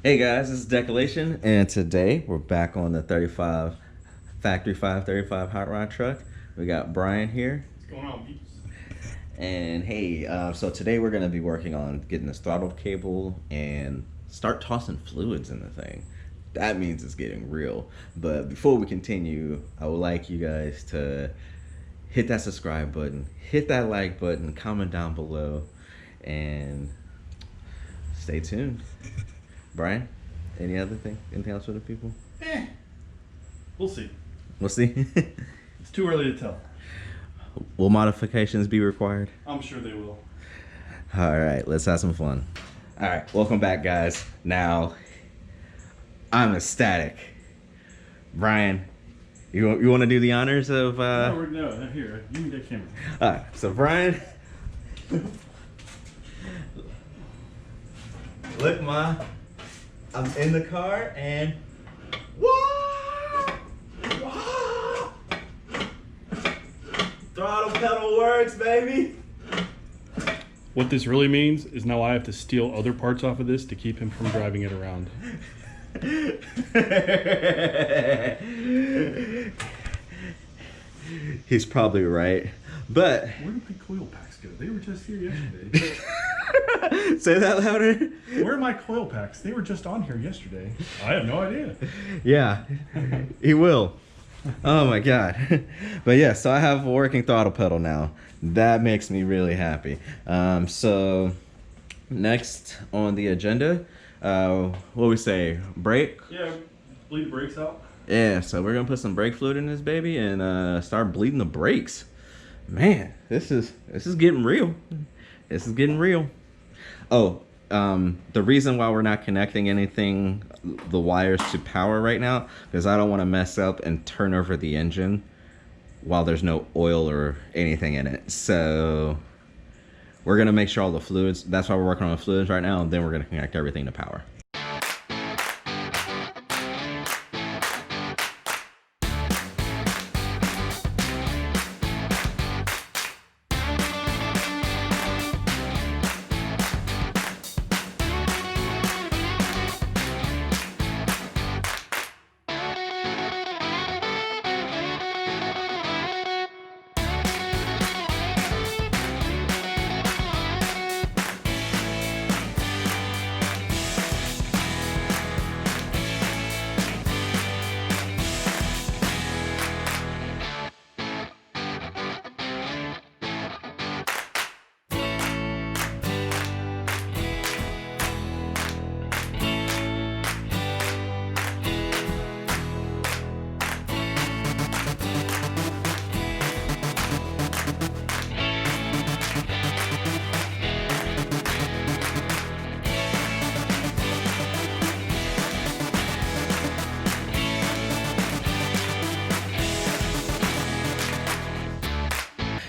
Hey guys, this is Decelation, and today we're back on the 35 Factory 535 hot rod truck. We got Brian here. What's going on, peeps? And hey, so today we're going to be working on getting this throttle cable and start tossing fluids in the thing. That means it's getting real. But before we continue, I would like you guys to hit that subscribe button, hit that like button, comment down below, and stay tuned. Brian, anything else for the people? We'll see. We'll see. It's too early to tell. Will modifications be required? I'm sure they will. All right, let's have some fun. All right, welcome back, guys. Now, I'm ecstatic. Brian, you want to do the honors of... No, here, you can get camera. All right, so Brian... Look, Ma. I'm in the car and... Whoa! Whoa! Throttle pedal works, baby! What this really means is now I have to steal other parts off of this to keep him from driving it around. He's probably right. But... Where did my coil packs go? They were just here yesterday. Say that louder. Where are my coil packs? They were just on here yesterday. I have no idea. Yeah, he will. Oh my God. But yeah, so I have a working throttle pedal now. That makes me really happy. So next on the agenda, what we say, brake? Yeah, bleed the brakes out. Yeah, so we're gonna put some brake fluid in this baby and start bleeding the brakes. Man, this is getting real. This is getting real. Oh, the reason why we're not connecting anything, the wires to power right now, because I don't want to mess up and turn over the engine while there's no oil or anything in it. So we're gonna make sure all the fluids, that's why we're working on the fluids right now, and then we're gonna connect everything to power.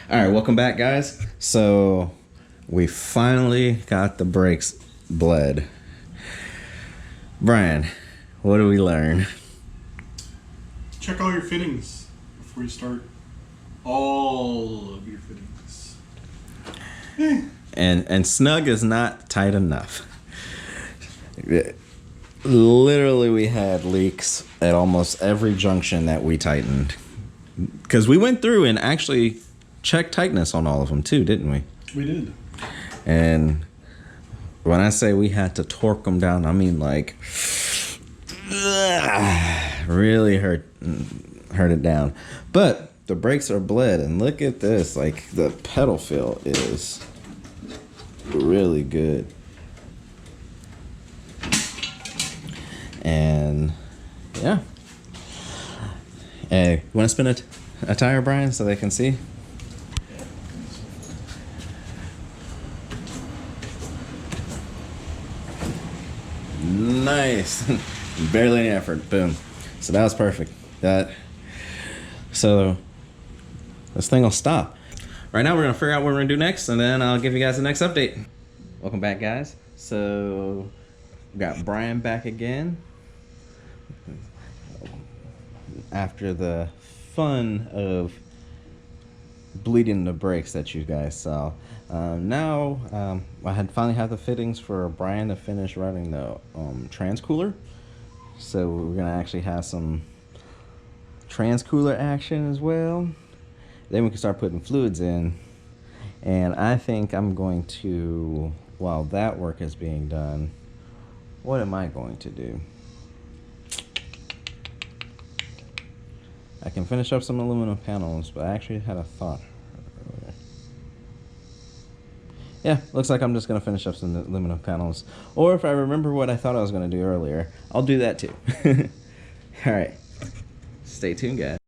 All right, welcome back, guys. So we finally got the brakes bled. Brian, what do we learn? Check all your fittings before you start all of your fittings. And snug is not tight enough. Literally, we had leaks at almost every junction that we tightened. Because we went through and actually checked tightness on all of them too, didn't we? We did. And when I say we had to torque them down, I mean like really hurt it down. But the brakes are bled, and look at this, like the pedal feel is really good. And yeah. Hey, you want to spin a tire, Brian, so they can see? Nice. Barely any effort. Boom. So that was perfect. So this thing will stop. Right now we're gonna figure out what we're gonna do next, and then I'll give you guys the next update. Welcome back, guys. So we got Brian back again after the fun of bleeding the brakes that you guys saw. Now I had finally had the fittings for Brian to finish running the trans cooler, so we're gonna actually have some trans cooler action as well. Then we can start putting fluids in, and I think I'm going to, while that work is being done, what am I going to do? I can finish up some aluminum panels, but I actually had a thought earlier. Yeah, looks like I'm just going to finish up some aluminum panels. Or if I remember what I thought I was going to do earlier, I'll do that too. Alright, stay tuned, guys.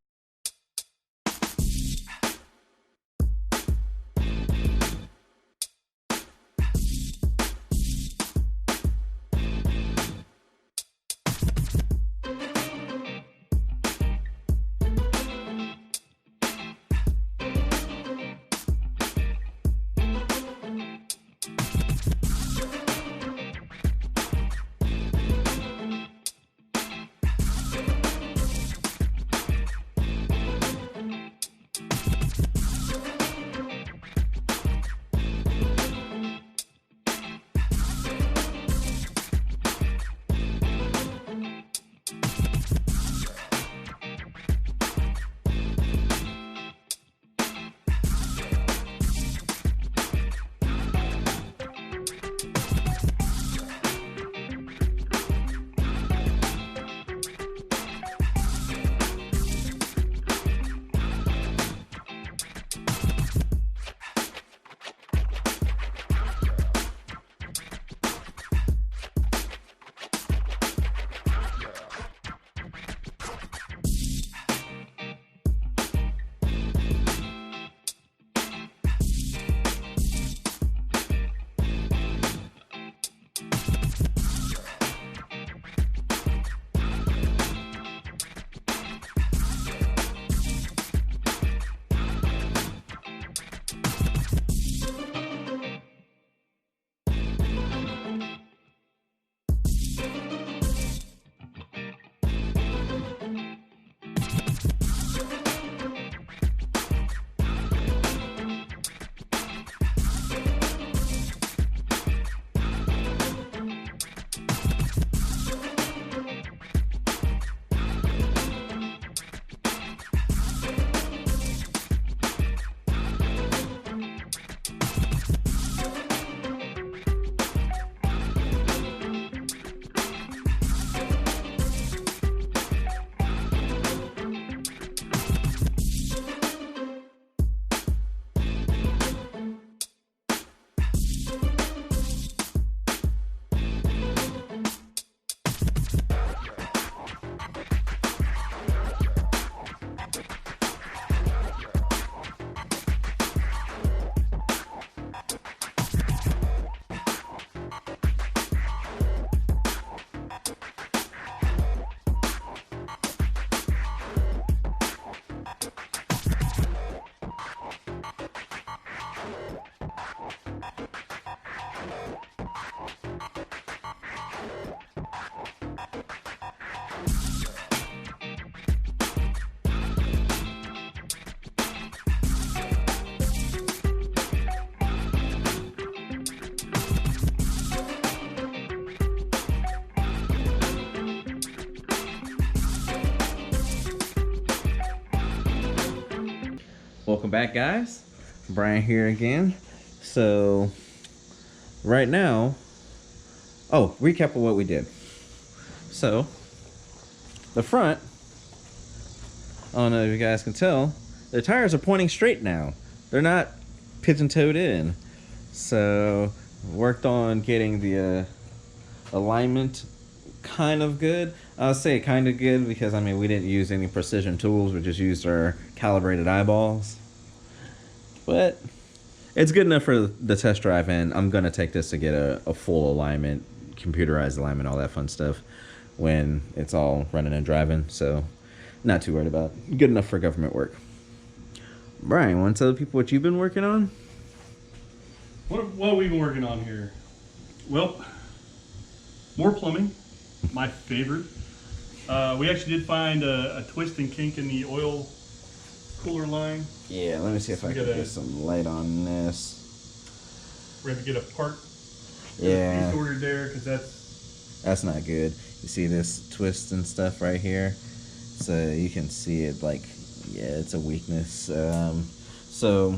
Welcome back, guys. Brian here again. So right now, recap of what we did. So the front, I don't know if you guys can tell, the tires are pointing straight now. They're not pigeon-toed in. So worked on getting the alignment kind of good. I'll say kind of good because, I mean, we didn't use any precision tools. We just used our calibrated eyeballs. But it's good enough for the test drive, and I'm going to take this to get a full alignment, computerized alignment, all that fun stuff when it's all running and driving. So not too worried about it. Good enough for government work. Brian, want to tell people what you've been working on? What have we been working on here? Well, more plumbing, my favorite. We actually did find a twist and kink in the oil cooler line. Yeah, let me see if I We can gotta- get some light on this. We have to get a part. Yeah. Piece ordered there because That's not good. You see this twist and stuff right here? So you can see it like, yeah, it's a weakness. So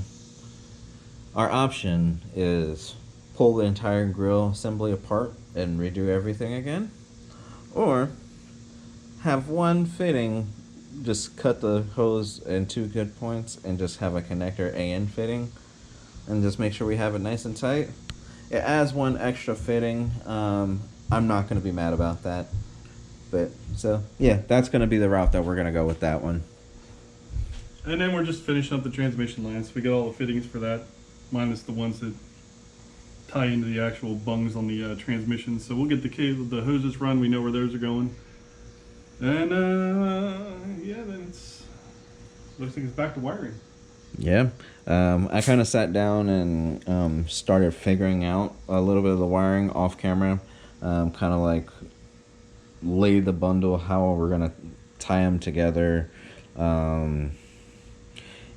our option is pull the entire grill assembly apart and redo everything again, or have one fitting, just cut the hose in 2 good points and just have a connector AN fitting and just make sure we have it nice and tight. It adds one extra fitting. I'm not going to be mad about that. But so yeah, that's going to be the route that we're going to go with that one. And then we're just finishing up the transmission lines. We got all the fittings for that, minus the ones that tie into the actual bungs on the transmission. So we'll get the hoses run. We know where those are going. And yeah, then looks like it's back to wiring. Yeah. I kind of sat down and started figuring out a little bit of the wiring off camera. Kind of like lay the bundle, how we're going to tie them together.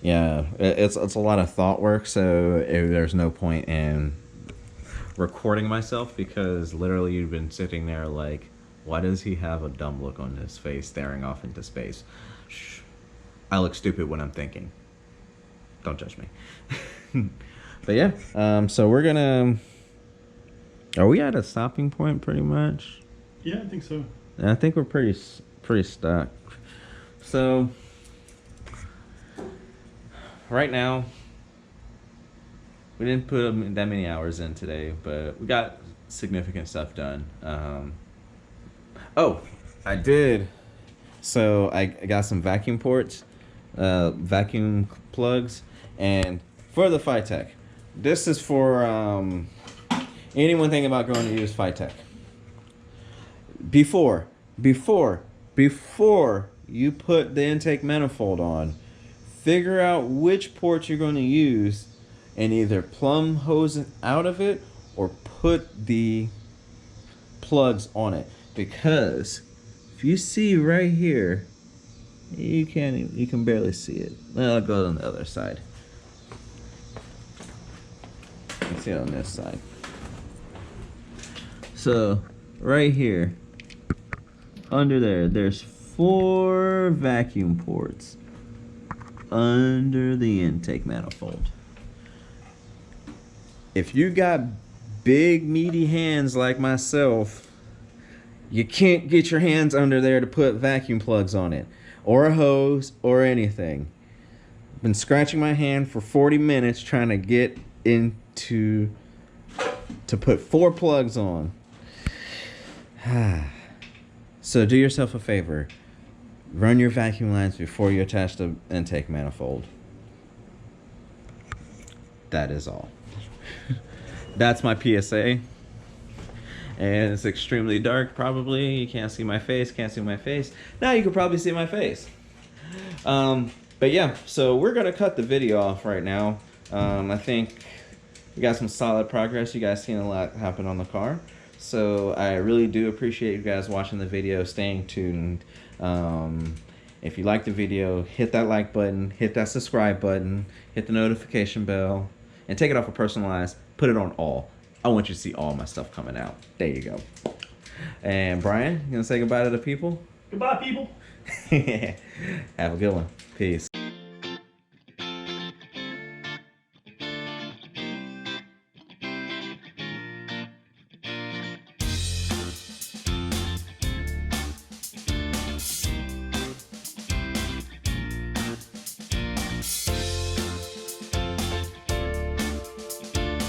Yeah, it's a lot of thought work, so there's no point in recording myself because literally you've been sitting there like, why does he have a dumb look on his face staring off into space? Shh. I look stupid when I'm thinking. Don't judge me. But yeah, so we're gonna... Are we at a stopping point pretty much? Yeah, I think so. I think we're pretty stuck. So right now, we didn't put that many hours in today, but we got significant stuff done. Oh, I did. So I got some vacuum ports, vacuum plugs, and for the Phytech. This is for anyone thinking about going to use Phytech. Before you put the intake manifold on, figure out which port you're going to use and either plumb hose it out of it or put the plugs on it. Because if you see right here, you can barely see it. Well, I'll go on the other side. You can see it on this side. So right here, under there's 4 vacuum ports under the intake manifold. If you got big meaty hands like myself, you can't get your hands under there to put vacuum plugs on it or a hose or anything. I've been scratching my hand for 40 minutes trying to get into to put 4 plugs on. So do yourself a favor. Run your vacuum lines before you attach the intake manifold. That is all. That's my PSA. And it's extremely dark, probably. You can't see my face, Now you can probably see my face. But yeah, so we're going to cut the video off right now. I think we got some solid progress. You guys seen a lot happen on the car. So I really do appreciate you guys watching the video, staying tuned. If you like the video, hit that like button, hit that subscribe button, hit the notification bell, and take it off of personalized, put it on all. I want you to see all my stuff coming out. There you go. And Brian, you gonna say goodbye to the people? Goodbye, people. Have a good one. Peace.